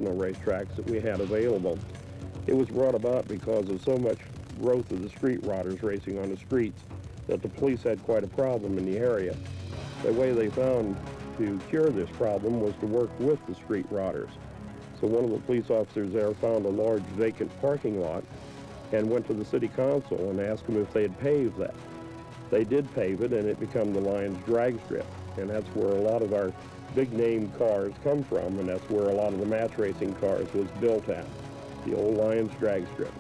professional racetracks that we had available. It was brought about because of so much growth of the street rodders racing on the streets that the police had quite a problem in the area. The way they found to cure this problem was to work with the street rodders. So one of the police officers there found a large vacant parking lot and went to the city council and asked them if they had paved that. They did pave it, and it became the Lions drag strip, and that's where a lot of our big name cars come from, and that's where a lot of the match racing cars was built at, the old Lions drag strip.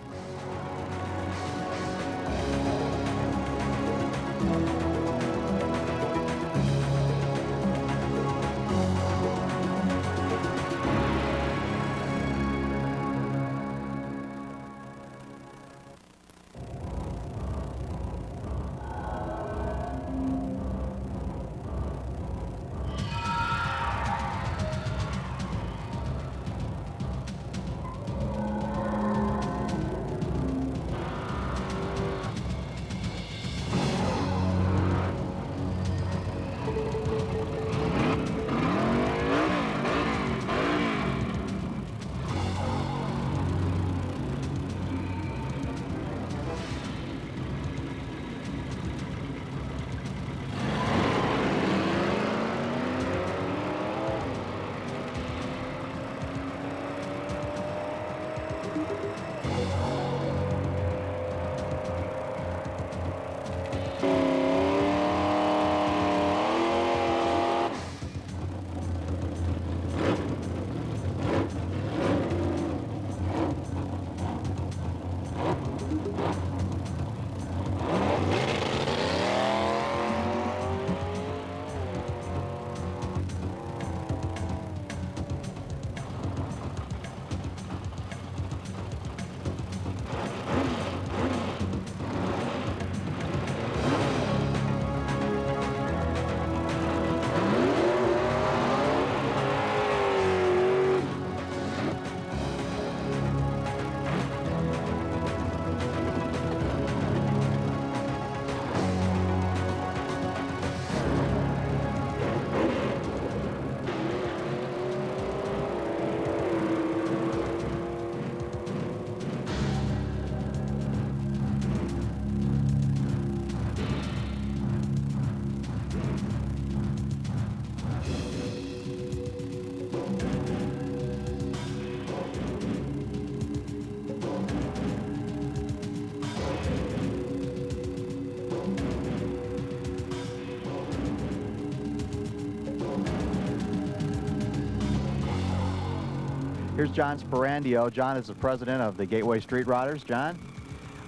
Here's John Sparandio. John is the president of the Gateway Street Rodders. John?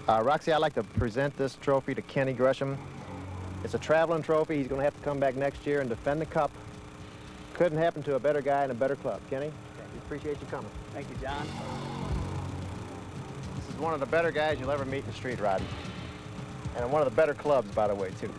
Roxy, I'd like to present this trophy to Kenny Gresham. It's a traveling trophy. He's going to have to come back next year and defend the cup. Couldn't happen to a better guy in a better club. Kenny, we appreciate you coming. Thank you, John. This is one of the better guys you'll ever meet in street riding. And one of the better clubs, by the way, too.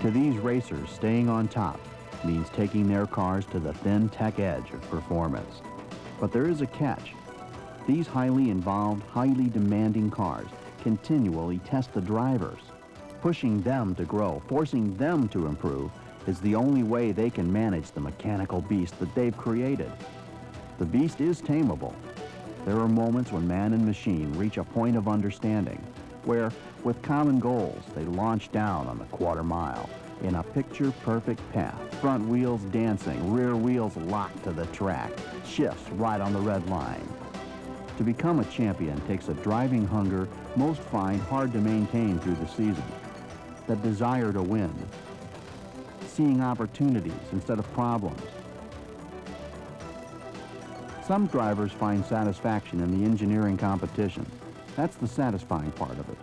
To these racers, staying on top means taking their cars to the thin tech edge of performance. But there is a catch. These highly involved, highly demanding cars continually test the drivers. Pushing them to grow, forcing them to improve, is the only way they can manage the mechanical beast that they've created. The beast is tameable. There are moments when man and machine reach a point of understanding, where, with common goals, they launch down on the quarter mile in a picture-perfect path, front wheels dancing, rear wheels locked to the track, shifts right on the red line. To become a champion takes a driving hunger most find hard to maintain through the season, that desire to win, seeing opportunities instead of problems. Some drivers find satisfaction in the engineering competition. That's the satisfying part of it,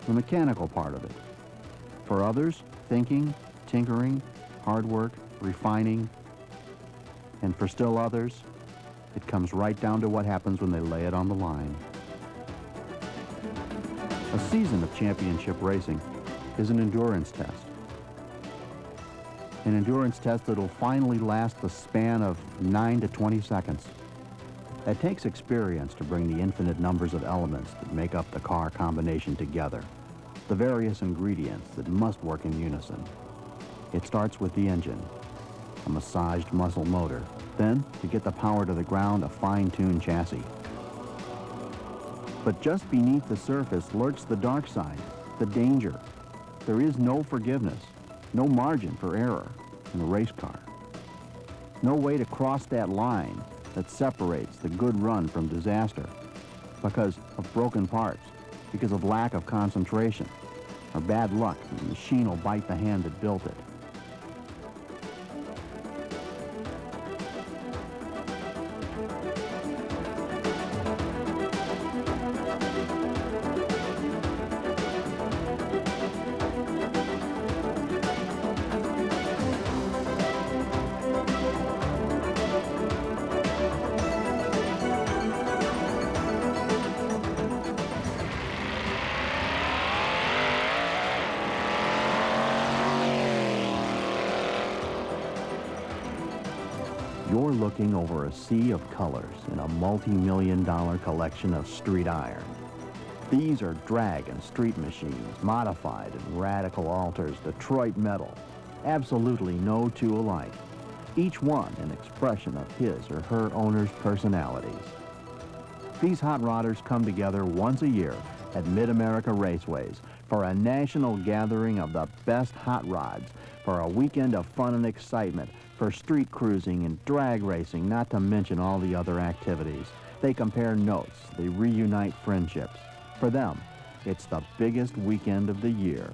the mechanical part of it. For others, thinking, tinkering, hard work, refining, and for still others, it comes right down to what happens when they lay it on the line. A season of championship racing is an endurance test. An endurance test that'll finally last the span of 9 to 20 seconds. It takes experience to bring the infinite numbers of elements that make up the car combination together, the various ingredients that must work in unison. It starts with the engine, a massaged muscle motor. Then, to get the power to the ground, a fine-tuned chassis. But just beneath the surface lurks the dark side, the danger. There is no forgiveness, no margin for error in a race car. No way to cross that line that separates the good run from disaster because of broken parts, because of lack of concentration, or bad luck. The machine will bite the hand that built it. You're looking over a sea of colors in a multi-million-dollar collection of street iron. These are drag and street machines, modified in radical alters, Detroit metal. Absolutely no two alike. Each one an expression of his or her owner's personalities. These hot rodders come together once a year at Mid-America Raceways for a national gathering of the best hot rods, for a weekend of fun and excitement, for street cruising and drag racing, not to mention all the other activities. They compare notes, they reunite friendships. For them, it's the biggest weekend of the year.